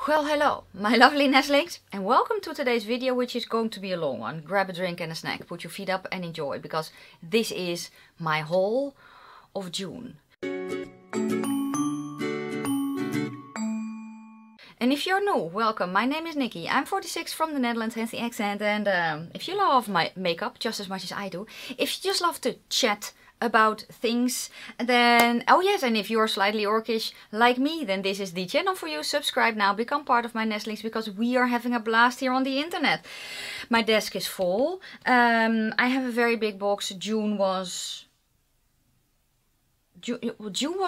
Well, hello, my lovely nestlings, and welcome to today's video, which is going to be a long one. Grab a drink and a snack, put your feet up and enjoy, because this is my haul of June. And if you're new, welcome. My name is Nikki. I'm 46 from the Netherlands, hence the accent. And if you love my makeup just as much as I do, if you just love to chat about things, then oh yes, and if you're slightly orcish like me, then this is the channel for you. Subscribe now, become part of my nestlings, because we are having a blast here on the internet. My desk is full. I have a very big box. June was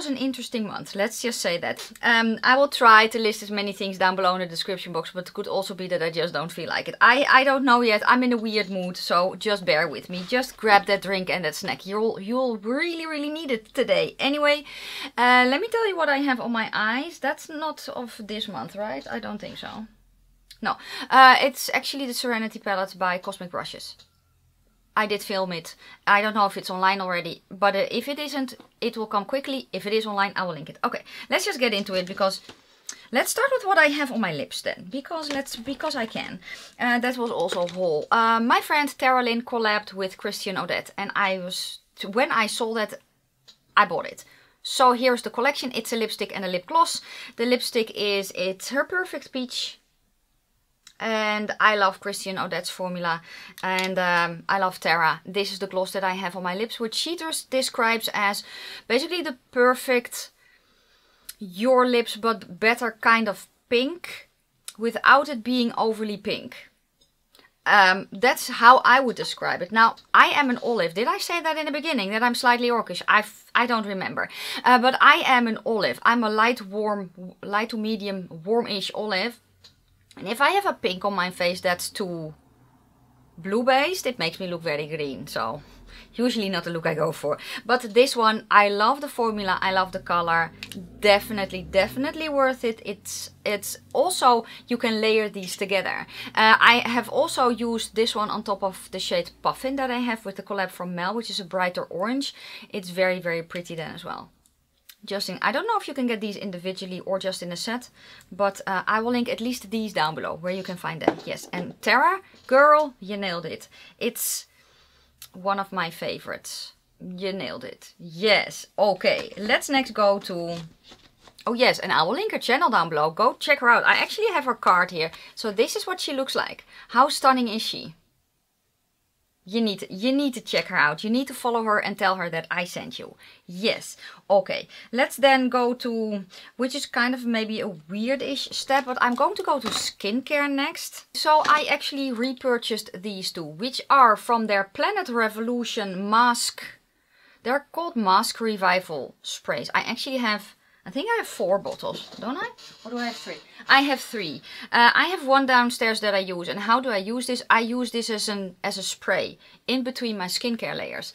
an interesting month, let's just say that. I will try to list as many things down below in the description box, but it could also be that I just don't feel like it. I don't know yet. I'm in a weird mood, so just bear with me. Just grab that drink and that snack. You'll really need it today. Anyway, let me tell you what I have on my eyes. That's not of this month, right? I don't think so. No, it's actually the Serenity palette by Cosmic Brushes. I did film it. I don't know if it's online already, but if it isn't, it will come quickly. If it is online, I will link it. Okay, let's just get into it, because let's start with what I have on my lips then, because I can. That was also a haul. My friend Lynn collabed with Christian Audette, and when I saw that, I bought it. So here's the collection. It's a lipstick and a lip gloss. The lipstick it's her Perfect Peach. And I love Christian Audette's formula, and I love Tara. This is the gloss that I have on my lips, which she just describes as basically the perfect your lips but better kind of pink without it being overly pink. That's how I would describe it. Now, I am an olive. Did I say that in the beginning, that I'm slightly orcish? I don't remember. But I am an olive. I'm a light to medium warmish olive. And if I have a pink on my face that's too blue based, it makes me look very green. So usually not the look I go for. But this one, I love the formula, I love the color. Definitely worth it. It's also, you can layer these together. I have also used this one on top of the shade Puffin that I have with the collab from Mel, which is a brighter orange. It's very pretty then as well. I don't know if you can get these individually or just in a set, but I will link at least these down below where you can find them. Yes, and Tara, girl, you nailed it. It's one of my favorites. You nailed it. Yes. Okay, let's next go to... Oh yes, and I will link her channel down below. Go check her out. I actually have her card here. So this is what she looks like. How stunning is she? You need to check her out. You need to follow her and tell her that I sent you. Yes. Okay. Let's then go to, which is kind of maybe a weird-ish step, but I'm going to go to skincare next. So I actually repurchased these two, which are from their Planet Revolution mask. They're called Mask Revival sprays. I think I have 4 bottles, don't I? Or do I have 3? I have 3. I have one downstairs that I use. And how do I use this? I use this as a spray in between my skincare layers.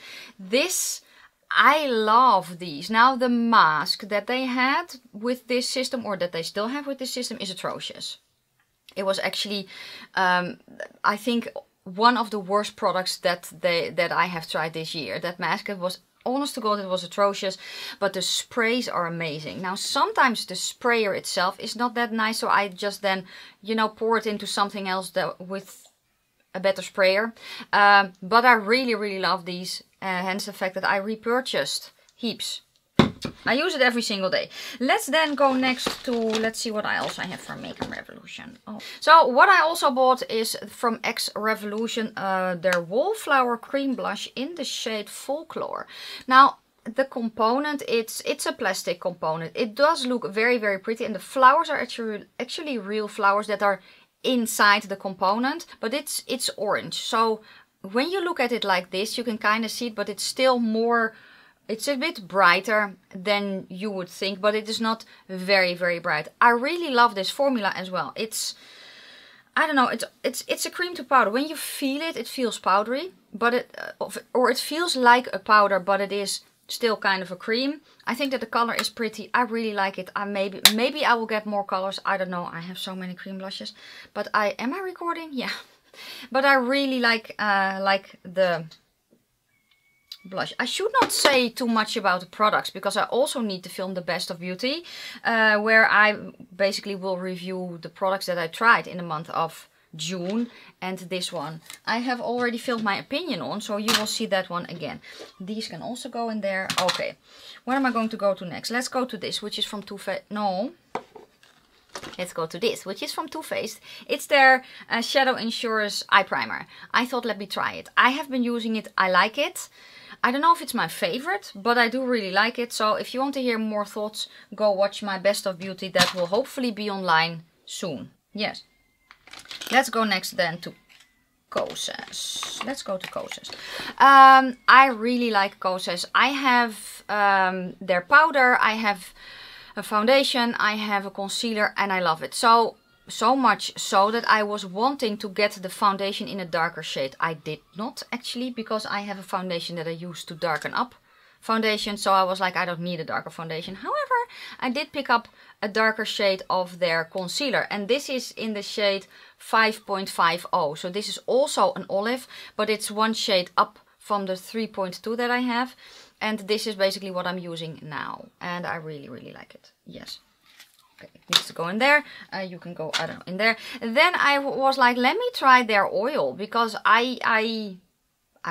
I love these. Now, the mask that they had with this system, or that they still have with this system, is atrocious. It was actually, I think, one of the worst products that I have tried this year. That mask, it was... Honest to God, it was atrocious, but the sprays are amazing. Now, sometimes the sprayer itself is not that nice, so I just then, pour it into something else with a better sprayer. But I really love these, hence the fact that I repurchased heaps. I use it every single day. Let's then go next to, let's see what I also have from Makeup Revolution. Oh. So what I also bought is from X Revolution, their Wallflower cream blush in the shade Folklore. Now, the component, it's a plastic component. It does look very pretty, and the flowers are actually real flowers that are inside the component, but it's orange. So when you look at it like this, you can kind of see it, but it's still more... It's a bit brighter than you would think, but it is not very bright. I really love this formula as well. I don't know, it's a cream to powder. When you feel it, it feels powdery, but it feels like a powder, but it is still kind of a cream. I think that the color is pretty. I really like it. Maybe I will get more colors. I don't know. I have so many cream blushes, but am I recording? Yeah, but I really like the blush. I should not say too much about the products because I also need to film the best of beauty, where I basically will review the products that I tried in the month of June, and this one I have already filmed my opinion on, so you will see that one again. These can also go in there. Okay, what am I going to go to next? Let's go to this, which is from Too Faced. No, let's go to this, which is from Too Faced. It's their Shadow Insurance Eye Primer. I thought, let me try it. I have been using it. I like it. I don't know if it's my favorite, but I do really like it. So if you want to hear more thoughts, go watch my best of beauty. That will hopefully be online soon. Yes. Let's go next then to Kosas. Let's go to Kosas. I really like Kosas. I have their powder, I have a foundation, I have a concealer, and I love it. So much so that I was wanting to get the foundation in a darker shade. I did not actually, because I have a foundation that I use to darken up foundation. So I was like, I don't need a darker foundation. However, I did pick up a darker shade of their concealer, and this is in the shade 5.50. So this is also an olive, but it's one shade up from the 3.2 that I have, and this is basically what I'm using now, and I really like it. Yes. Okay, it needs to go in there. You can go, I don't know, in there. And then I was like, let me try their oil, because I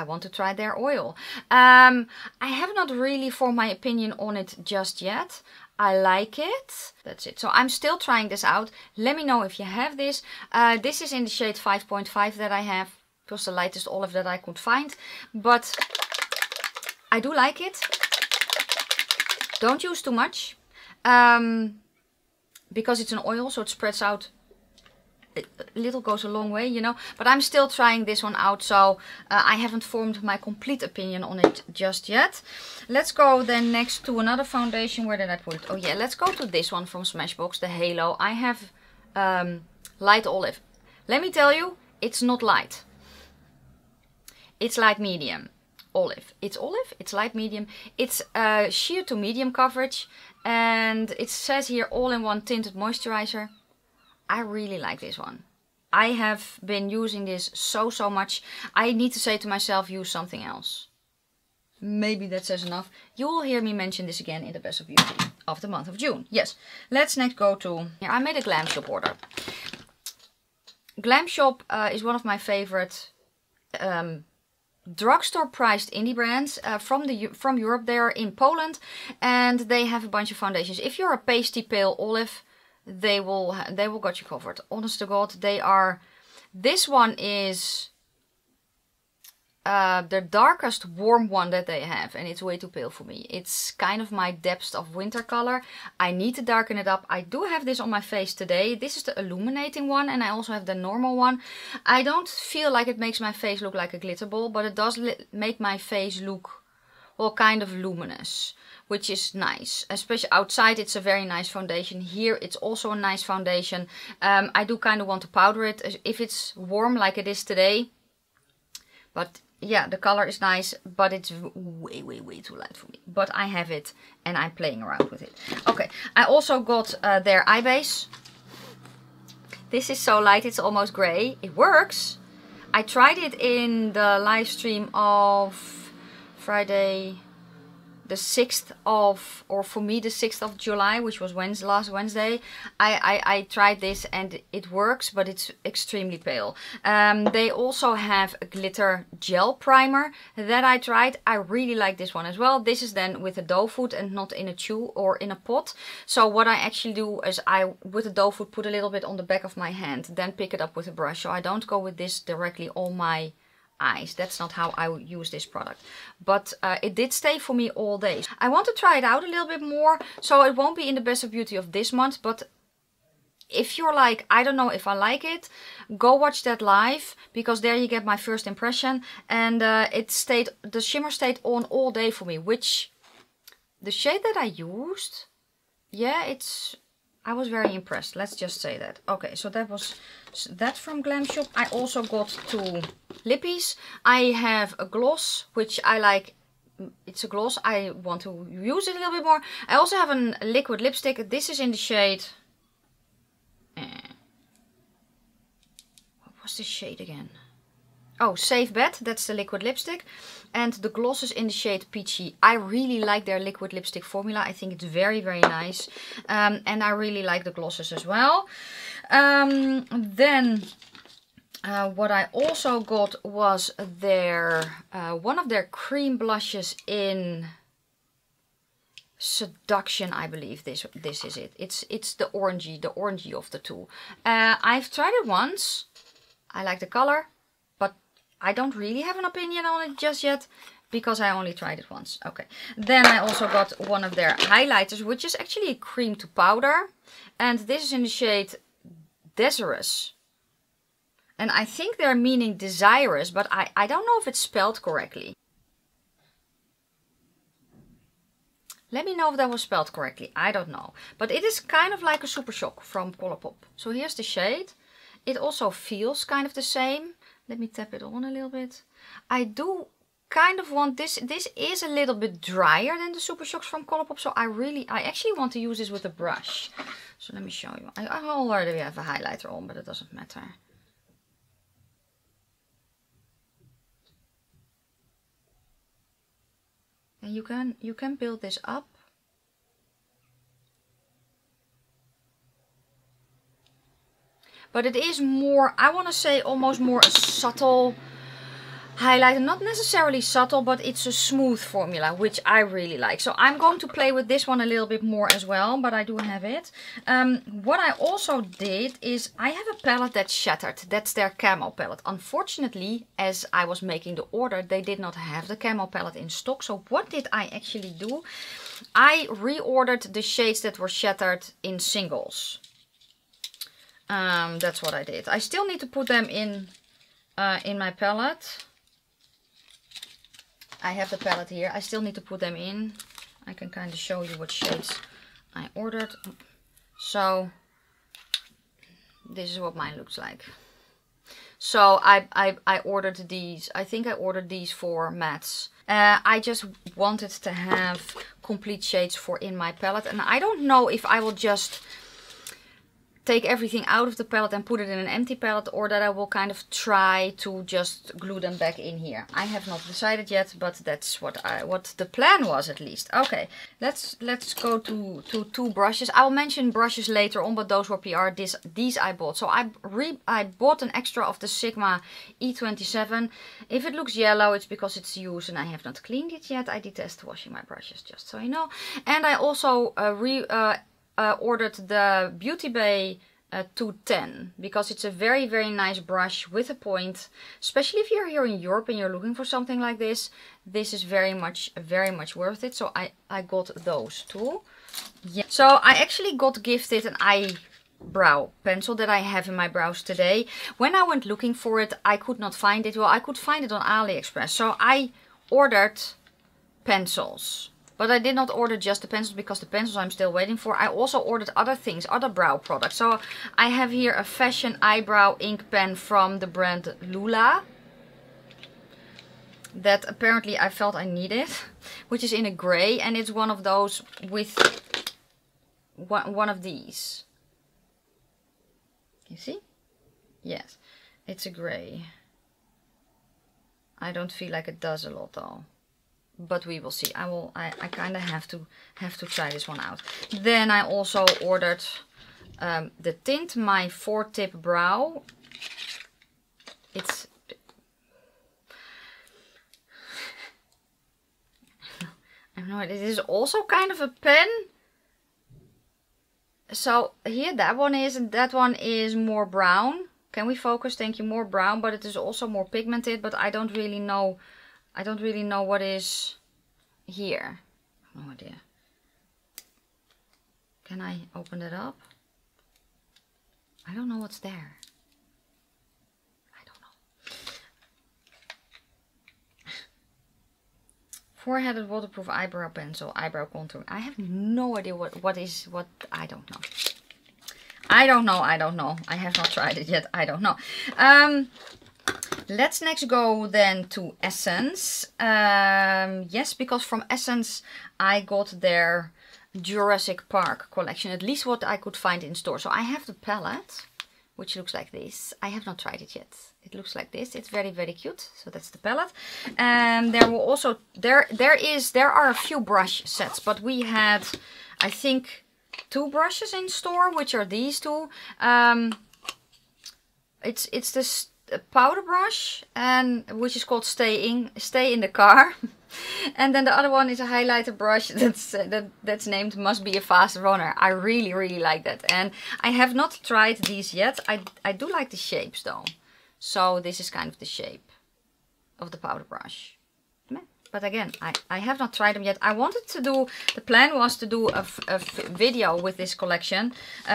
want to try their oil. I have not really formed my opinion on it just yet. I like it. That's it. So I'm still trying this out. Let me know if you have this. This is in the shade 5.5 that I have. It was the lightest olive that I could find. But I do like it. Don't use too much. Because it's an oil, so it spreads out. A little goes a long way, you know. But I'm still trying this one out, so I haven't formed my complete opinion on it just yet. Let's go then next to another foundation. Where did I put it? Oh yeah, let's go to this one from Smashbox, the Halo. I have light olive. Let me tell you, it's not light. It's light medium olive. It's olive, it's light medium. It's sheer to medium coverage, and it says here all-in-one tinted moisturizer. I really like this one. I have been using this so much. I need to say to myself, use something else. Maybe that says enough. You will hear me mention this again in the best of beauty of the month of June. Yes. Let's next go to... Here, I made a Glamshop order. Glamshop is one of my favorite drugstore priced indie brands from Europe. They are in Poland, and they have a bunch of foundations. If you're a pasty pale olive, they will got you covered. Honest to God, they are. This one is the darkest warm one that they have, and it's way too pale for me. It's kind of my depths of winter color. I need to darken it up. I do have this on my face today. This is the illuminating one, and I also have the normal one. I don't feel like it makes my face look like a glitter ball, but it does make my face look, well, kind of luminous, which is nice. Especially outside, it's a very nice foundation. Here, it's also a nice foundation. I do kind of want to powder it if it's warm like it is today. But yeah, the color is nice, but it's way too light for me. But I have it, and I'm playing around with it. Okay, I also got their eye base. This is so light, it's almost grey. It works. I tried it in the live stream of Friday the 6th of, or for me the 6th of July, which was last Wednesday. I tried this and it works, but it's extremely pale. They also have a glitter gel primer that I tried. I really like this one as well. This is then with a doe foot and not in a tube or in a pot. So what I actually do is I, with a doe foot, put a little bit on the back of my hand, then pick it up with a brush. So I don't go with this directly on my eyes. That's not how I would use this product, but it did stay for me all day. I want to try it out a little bit more, so it won't be in the best of beauty of this month, but if you're like, I don't know if I like it, go watch that live, because there you get my first impression. And the shimmer stayed on all day for me, which the shade that I used, yeah, I was very impressed. Let's just say that. Okay, so that was that from Glamshop. I also got two lippies. I have a gloss, which I like. It's a gloss. I want to use it a little bit more. I also have a liquid lipstick. This is in the shade... what was this shade again? Oh, Safe Bet, that's the liquid lipstick. And the glosses in the shade Peachy. I really like their liquid lipstick formula. I think it's very, very nice. And I really like the glosses as well. Then what I also got was their one of their cream blushes in Seduction, I believe this is it. It's the orangey of the two. I've tried it once. I like the color, but I don't really have an opinion on it just yet because I only tried it once. Okay. Then I also got one of their highlighters, which is actually a cream to powder. And this is in the shade Desirous. And I think they're meaning Desirous, but I don't know if it's spelled correctly. Let me know if that was spelled correctly. I don't know. But it is kind of like a Super Shock from Colourpop. So here's the shade. It also feels kind of the same. Let me tap it on a little bit. I do kind of want this. This is a little bit drier than the Super Shocks from Colourpop. So I actually want to use this with a brush. So let me show you. I already have a highlighter on, but it doesn't matter. And you can build this up. But it is more, I want to say almost more a subtle highlighter. Not necessarily subtle, but it's a smooth formula, which I really like. So I'm going to play with this one a little bit more as well, but I do have it. What I also did is I have a palette that's shattered. That's their Camo palette. Unfortunately, as I was making the order, they did not have the Camo palette in stock. So what did I actually do? I reordered the shades that were shattered in singles. That's what I did. I still need to put them in my palette. I have the palette here. I still need to put them in. I can kind of show you what shades I ordered. So this is what mine looks like. So I ordered these. I think I ordered these for mattes. I just wanted to have complete shades for in my palette. And I don't know if I will just take everything out of the palette and put it in an empty palette, or that I will kind of try to just glue them back in here. I have not decided yet, but that's what the plan was at least. Okay, let's go to two brushes. I will mention brushes later on, but those were PR. These I bought. So I bought an extra of the Sigma E27. If it looks yellow, it's because it's used and I have not cleaned it yet. I detest washing my brushes, just so you know. And I also ordered the Beautybay BB210 because it's a very, very nice brush with a point. Especially if you're here in Europe and you're looking for something like this. This is very much worth it. So I got those two. Yeah. So I actually got gifted an eyebrow pencil that I have in my brows today. When I went looking for it, I could not find it. Well, I could find it on AliExpress. So I ordered pencils. But I did not order just the pencils because the pencils I'm still waiting for. I also ordered other things, other brow products. So I have here a fashion eyebrow ink pen from the brand Lula. That apparently I felt I needed. Which is in a grey. And it's one of those with one of these. You see? Yes. It's a grey. I don't feel like it does a lot though. But we will see. I kind of have to try this one out. Then I also ordered the tint my 4-tip brow. It's I don't know. It is also kind of a pen. So here that one is, and that one is more brown. Can we focus? Thank you. More brown, but it is also more pigmented. But I don't really know. I don't really know what is here. No idea. Can I open it up? I don't know what's there. I don't know. Four-headed waterproof eyebrow pencil, eyebrow contour. I have no idea what I don't know. I don't know. I have not tried it yet. I don't know. Let's next go then to Essence. Yes, because from Essence I got their Jurassic Park collection. At least what I could find in store. So I have the palette. which looks like this. I have not tried it yet. It looks like this. It's very, very cute. So that's the palette. And there will also, there are a few brush sets, but we had, I think, 2 brushes in store, which are these two. It's this powder brush, and which is called Stay in the Car. And then the other one is a highlighter brush that's named Must Be a Fast Runner. I really, really like that. And I have not tried these yet. I do like the shapes though. So this is kind of the shape of the powder brush. But again, I have not tried them yet. I wanted to do, the plan was to do a video with this collection.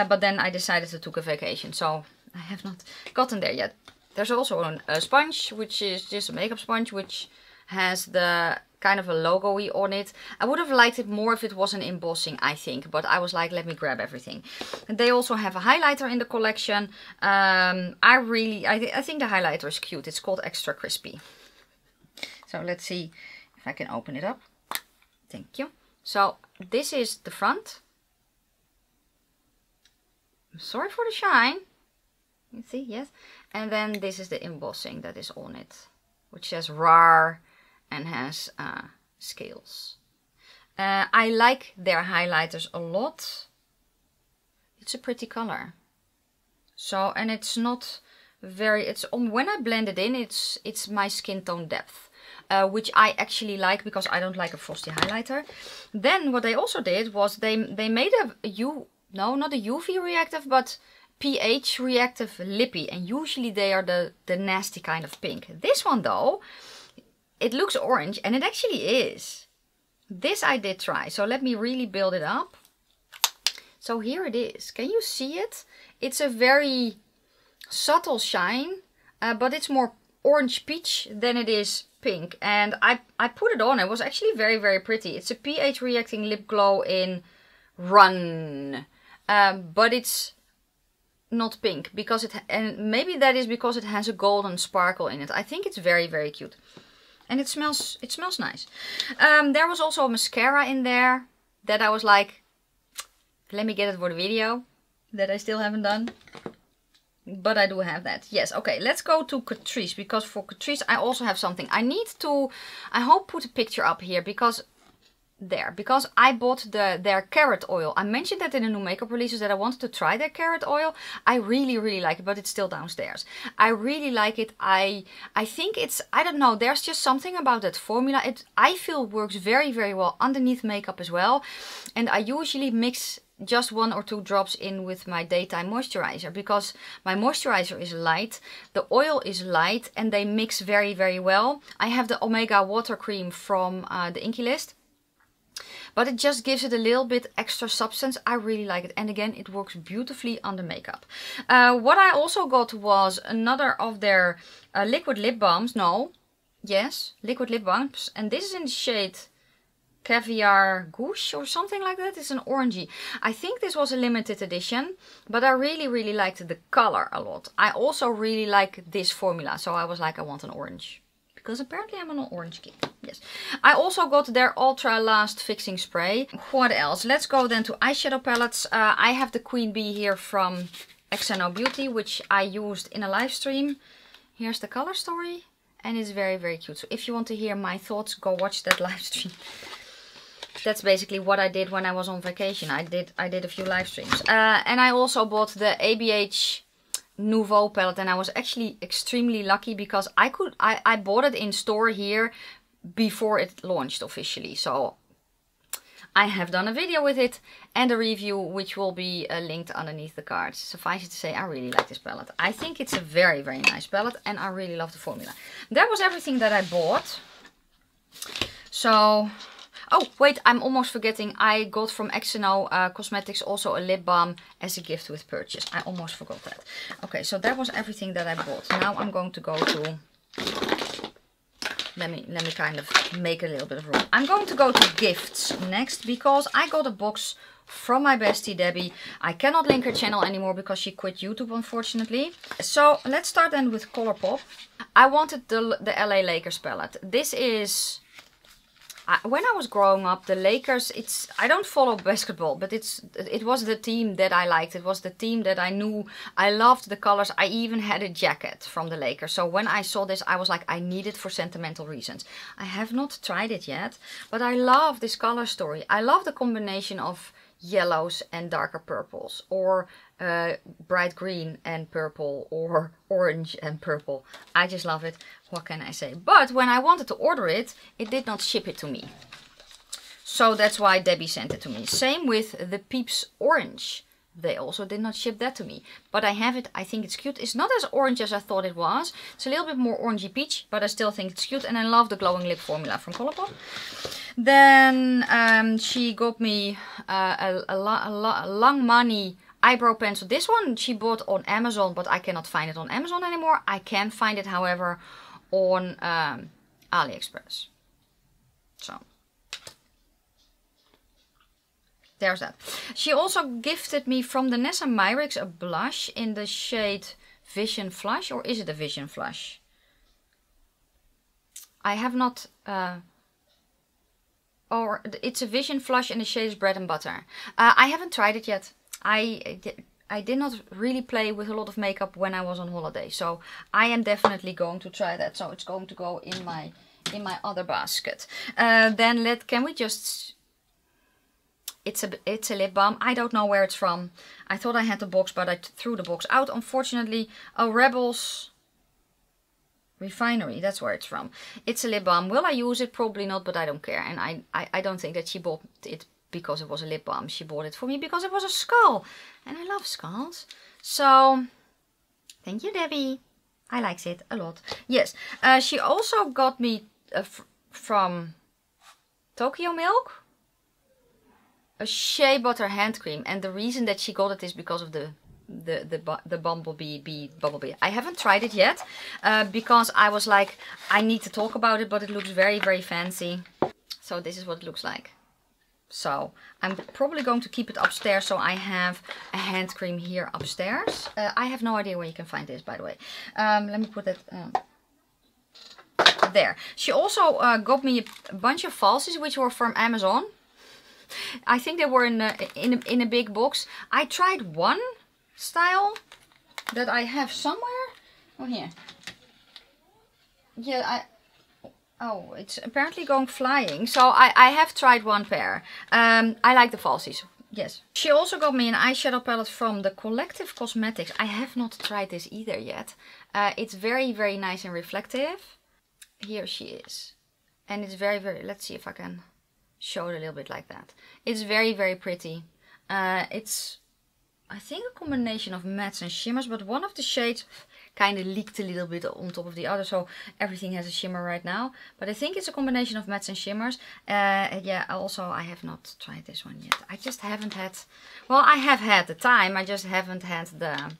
But then I decided to take a vacation. So I have not gotten there yet. There's also a sponge, which is just a makeup sponge, which has the kind of a logo-y on it. I would have liked it more if it was an embossing, I think. But I was like, let me grab everything. And they also have a highlighter in the collection. I think the highlighter is cute. It's called Extra Crispy. So let's see if I can open it up. Thank you. So this is the front. I'm sorry for the shine. You see, yes. And then this is the embossing that is on it, which says RAR and has scales. I like their highlighters a lot. It's a pretty color. So, and it's not very, it's on, when I blend it in, it's my skin tone depth. Which I actually like because I don't like a frosty highlighter. Then what they also did was they made not a UV reactive, but pH reactive lippie, and usually they are the nasty kind of pink. This one though, it looks orange, and it actually is. This I did try, so let me really build it up. So here it is. Can you see it? It's a very subtle shine, but it's more orange peach than it is pink. And I put it on. It was actually very, very pretty. It's a pH reacting lip glow in Run, but it's not pink because and maybe that is because it has a golden sparkle in it. I think it's very, very cute, and it smells nice. There was also a mascara in there that I was like, let me get it for the video, that I still haven't done. But I do have that. Yes, okay, let's go to Catrice, because for Catrice I also have something. I need to, I hope, put a picture up here, because I bought their carrot oil. I mentioned that in the new makeup releases that I wanted to try their carrot oil. I really, really like it, but it's still downstairs. I really like it. I think it's, I don't know, there's just something about that formula. I feel works very, very well underneath makeup as well. And I usually mix just 1 or 2 drops in with my daytime moisturizer, because my moisturizer is light, the oil is light, and they mix very, very well. I have the Omega water cream from the Inky List, but it just gives it a little bit extra substance. I really like it, and again, it works beautifully under makeup. What I also got was another of their liquid lip balms. Liquid lip balms, and this is in the shade Caviar Gouche or something like that. It's an orangey. I think this was a limited edition, but I really, really liked the color a lot. I also really like this formula, so I was like, I want an orange, because apparently I'm on an orange kick. Yes. I also got their Ultra Last Fixing Spray. What else? Let's go then to eyeshadow palettes. I have the Queen Bee here from XNO Beauty, which I used in a live stream. Here's the color story, and it's very, very cute. So if you want to hear my thoughts, go watch that live stream. That's basically what I did when I was on vacation. I did a few live streams. And I also bought the ABH Nouveau palette, and I was actually extremely lucky because I bought it in store here before it launched officially. So I have done a video with it and a review, which will be linked underneath the cards. Suffice it to say, I really like this palette. I think it's a very, very nice palette, and I really love the formula. That was everything that I bought. So, oh wait, I'm almost forgetting. I got from XNO Cosmetics also a lip balm as a gift with purchase. I almost forgot that. Okay, so that was everything that I bought. Now I'm going to go to, let me kind of make a little bit of room. I'm going to go to gifts next, because I got a box from my bestie Debbie. I cannot link her channel anymore because she quit YouTube, unfortunately. So let's start then with Colourpop. I wanted the LA Lakers palette. This is when I was growing up, the Lakers, I don't follow basketball, but it was the team that I liked. It was the team that I knew. I loved the colors. I even had a jacket from the Lakers. So when I saw this, I was like, I need it for sentimental reasons. I have not tried it yet, but I love this color story. I love the combination of yellows and darker purples, or bright green and purple, or orange and purple. I just love it. What can I say? But when I wanted to order it, it did not ship it to me. So that's why Debbie sent it to me. Same with the Peeps Orange. They also did not ship that to me. But I have it. I think it's cute. It's not as orange as I thought it was. It's a little bit more orangey peach, but I still think it's cute. And I love the glowing lip formula from Colourpop. Then she got me a Langmanni eyebrow pencil. This one she bought on Amazon, but I cannot find it on Amazon anymore. I can find it, however, on AliExpress. So there's that. She also gifted me from Danessa Myricks a blush in the shade Vision Flush. Or is it a Vision Flush? I have not... or it's a Vision Flush and the shade is Bread and Butter. I haven't tried it yet. I did not really play with a lot of makeup when I was on holiday. So I am definitely going to try that. So it's going to go in my other basket. Then can we just... It's a lip balm. I don't know where it's from. I thought I had the box, but I threw the box out. Unfortunately, Rebels Refinery. That's where it's from. It's a lip balm. Will I use it? Probably not, but I don't care. And I don't think that she bought it because it was a lip balm. She bought it for me because it was a skull. And I love skulls. So, thank you, Debbie. I likes it a lot. Yes. She also got me from Tokyo Milk a shea butter hand cream, and the reason that she got it is because of the Bumblebee Bee. I haven't tried it yet because I was like, I need to talk about it, but it looks very, very fancy. So this is what it looks like. So I'm probably going to keep it upstairs, so I have a hand cream here upstairs. I have no idea where you can find this, by the way. Let me put it there. She also got me a bunch of falsies, which were from Amazon. I think they were in a big box. I tried one style that I have somewhere. Oh, here. Yeah, oh, it's apparently going flying. So I have tried one pair. I like the falsies. Yes. She also got me an eyeshadow palette from the Collective Cosmetics. I have not tried this either yet. It's very, very nice and reflective. Here she is. And it's very, very... Let's see if I can show it a little bit like that. It's very, very pretty. It's, I think, a combination of mattes and shimmers, but one of the shades kind of leaked a little bit on top of the other, so everything has a shimmer right now. But I think it's a combination of mattes and shimmers. Yeah, also I have not tried this one yet. I just haven't had, well, I have had the time, I just haven't had the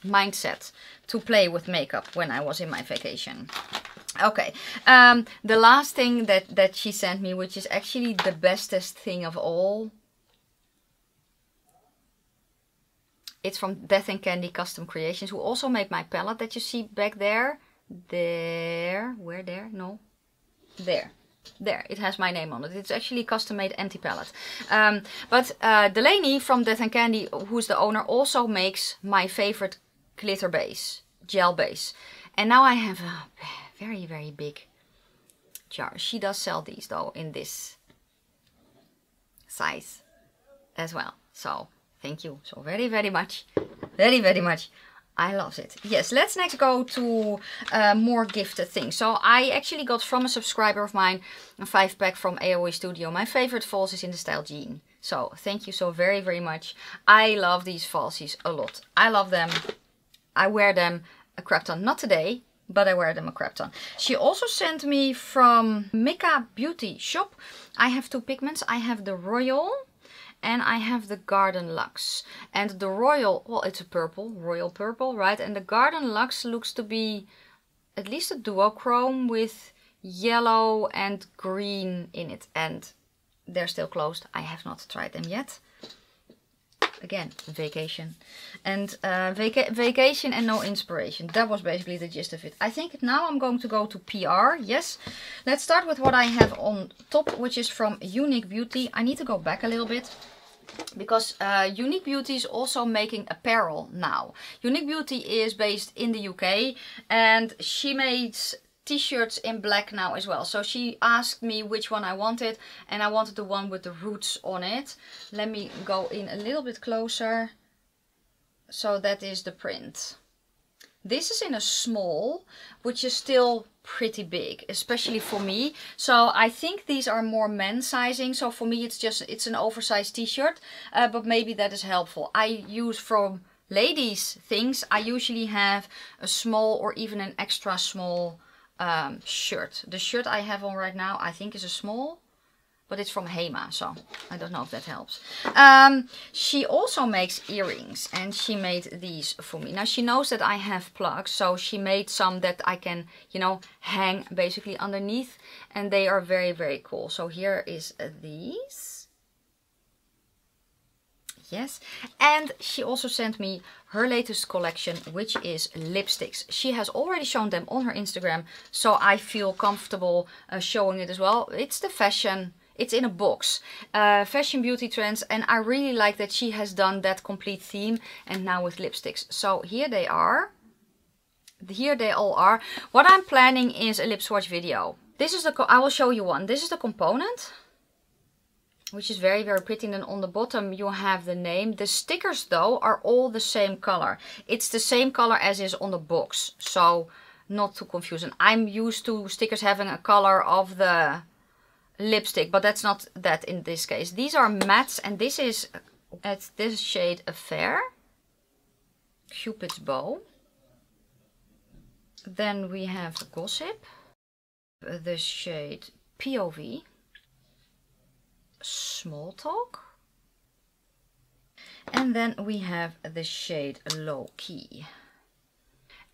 mindset to play with makeup when I was in my vacation. Okay, the last thing that she sent me, which is actually the bestest thing of all. It's from Death and Candy Custom Creations, who also made my palette that you see back there. There, where there? No, there. There, it has my name on it. It's actually a custom-made empty palette. But Delaney from Death and Candy, who's the owner, also makes my favorite glitter base, gel base. And now I have a very, very big jar. She does sell these though in this size as well. So thank you so very, very much. Very, very much. I love it. Yes, let's next go to more gifted things. So I actually got from a subscriber of mine a 5-pack from AOE Studio. My favorite falsies is in the style Jean. So thank you so very, very much. I love these falsies a lot. I love them. I wear them a crap ton. Not today, but I wear them a crap ton. She also sent me from Mika Beauty Shop. I have two pigments. I have the Royal and I have the Garden Luxe. And the Royal, well, it's a purple, Royal Purple, right? And the Garden Luxe looks to be at least a duochrome with yellow and green in it. And they're still closed. I have not tried them yet. Again, vacation. And vacation and no inspiration. That was basically the gist of it. I think now I'm going to go to PR. Yes. Let's start with what I have on top, which is from Unique Beauty. I need to go back a little bit, because Unique Beauty is also making apparel now. Unique Beauty is based in the UK, and she makes t-shirts in black now as well. So she asked me which one I wanted, and I wanted the one with the roots on it. Let me go in a little bit closer. So that is the print. This is in a small, which is still pretty big, especially for me. So I think these are more men's sizing. So for me it's an oversized t-shirt, but maybe that is helpful. I use from ladies things, I usually have a small or even an extra small shirt. The shirt I have on right now I think is a small, but it's from Hema, so I don't know if that helps. She also makes earrings, and she made these for me. Now she knows that I have plugs, so she made some that I can, you know, hang basically underneath, and they are very, very cool. So here is these. Yes, and she also sent me her latest collection, which is lipsticks. She has already shown them on her Instagram, so I feel comfortable showing it as well. It's the fashion, it's in a box, fashion beauty trends, and I really like that she has done that complete theme, and now with lipsticks. So here they are. Here they all are. What I'm planning is a lip swatch video. This is I will show you one. This is the component, which is very, very pretty. And then on the bottom you have the name. The stickers though are all the same color. It's the same color as is on the box, so not too confusing. I'm used to stickers having a color of the lipstick, but that's not that in this case. These are mattes, and this is at this shade Affair, Cupid's Bow. Then we have Gossip, the shade POV, Small Talk, and then we have the shade Low Key.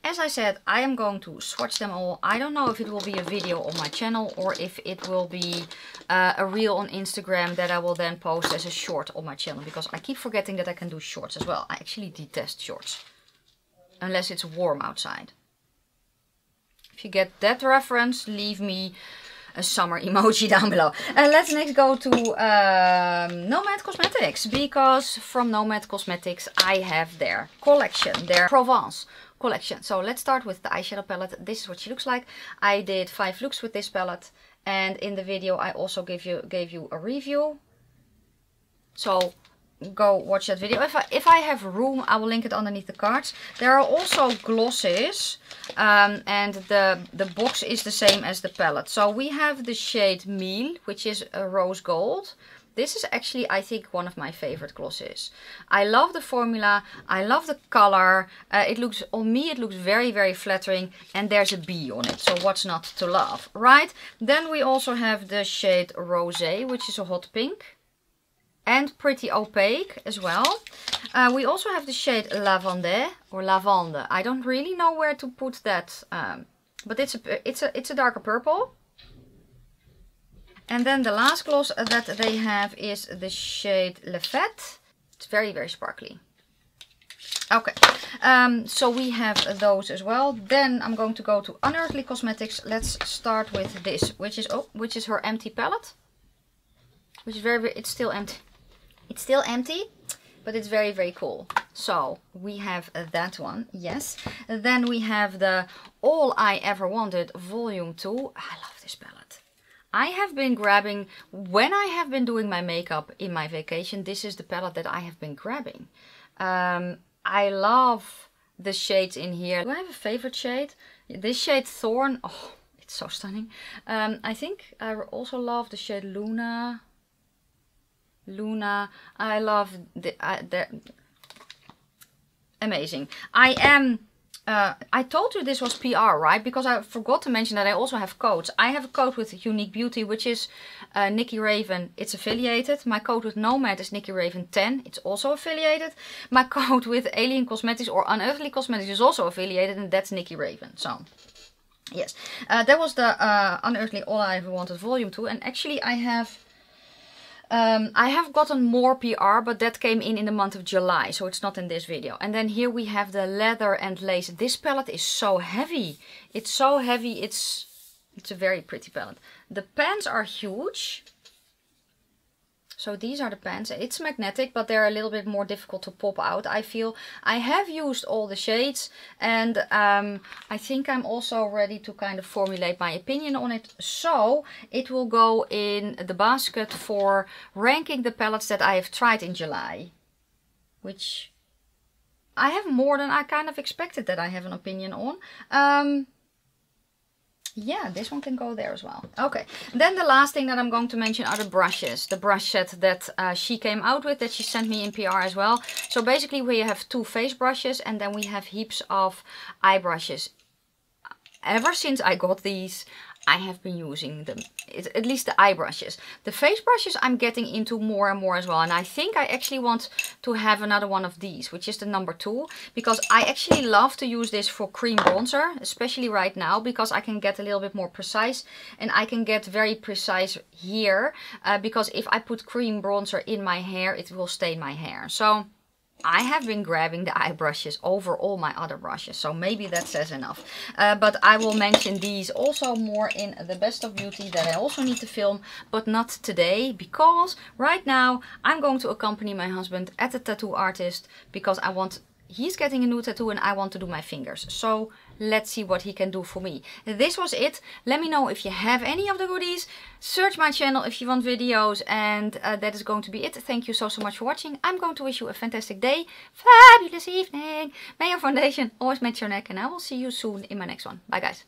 As I said, I am going to swatch them all. I don't know if it will be a video on my channel or if it will be a reel on Instagram that I will then post as a short on my channel, because I keep forgetting that I can do shorts as well. I actually detest shorts unless it's warm outside. If you get that reference, leave me a summer emoji down below. And let's next go to Nomad Cosmetics, because from Nomad Cosmetics I have their collection, their Provence collection. So let's start with the eyeshadow palette. This is what she looks like. I did 5 looks with this palette, and in the video I also gave you a review. So go watch that video. If I have room, I will link it underneath the cards. There are also glosses, and the box is the same as the palette. So we have the shade Mille, which is a rose gold. This is actually, I think, one of my favorite glosses. I love the formula, I love the color. It looks, on me it looks very, very flattering, and there's a bee on it, so what's not to love, right? Then we also have the shade Rosé, which is a hot pink and pretty opaque as well. We also have the shade Lavande, or Lavande. I don't really know where to put that, but it's a darker purple. And then the last gloss that they have is the shade Le Fête. It's very, very sparkly. Okay, so we have those as well. Then I'm going to go to Unearthly Cosmetics. Let's start with this, which is her empty palette, which is very, it's still empty. It's still empty, but it's very, very cool. So we have that one, yes. Then we have the All I Ever Wanted Volume 2. I love this palette. I have been grabbing, when I have been doing my makeup in my vacation, this is the palette that I have been grabbing. I love the shades in here. Do I have a favorite shade? This shade Thorn, oh, it's so stunning. I think I also love the shade Luna. I love the amazing. I told you this was PR, right? Because I forgot to mention that I also have codes. I have a code with Unique Beauty, which is Nikki Raven. It's affiliated. My code with Nomad is Nikki Raven 10. It's also affiliated. My code with Alien Cosmetics or Unearthly Cosmetics is also affiliated, and that's Nikki Raven. So, yes. That was the Unearthly All I Ever Wanted Volume 2. And actually I have I have gotten more PR, but that came in the month of July, so it's not in this video. And then here we have the leather and lace. This palette is so heavy. It's so heavy. It's a very pretty palette. The pans are huge. So these are the pans. It's magnetic, but they're a little bit more difficult to pop out, I feel. I have used all the shades, and I think I'm also ready to kind of formulate my opinion on it. So it will go in the basket for ranking the palettes that I have tried in July. Which I have more than I kind of expected that I have an opinion on. Yeah, this one can go there as well. Okay, then the last thing that I'm going to mention are the brushes. The brush set that she came out with, that she sent me in PR as well. So basically we have 2 face brushes and then we have heaps of eye brushes. Ever since I got these, I have been using them, at least the eye brushes. The face brushes I'm getting into more and more as well. And I think I actually want to have another one of these, which is the number 2. Because I actually love to use this for cream bronzer, especially right now. Because I can get a little bit more precise. And I can get very precise here. Because if I put cream bronzer in my hair, it will stain my hair. So I have been grabbing the eye brushes over all my other brushes, so maybe that says enough. But I will mention these also more in the Best of Beauty that I also need to film, but not today, because right now I'm going to accompany my husband at the tattoo artist because he's getting a new tattoo and I want to do my fingers. So let's see what he can do for me. This was it. Let me know if you have any of the goodies. Search my channel if you want videos, and that is going to be it. Thank you so much for watching. I'm going to wish you a fantastic day, fabulous evening. May your foundation always match your neck, and I will see you soon in my next one. Bye guys.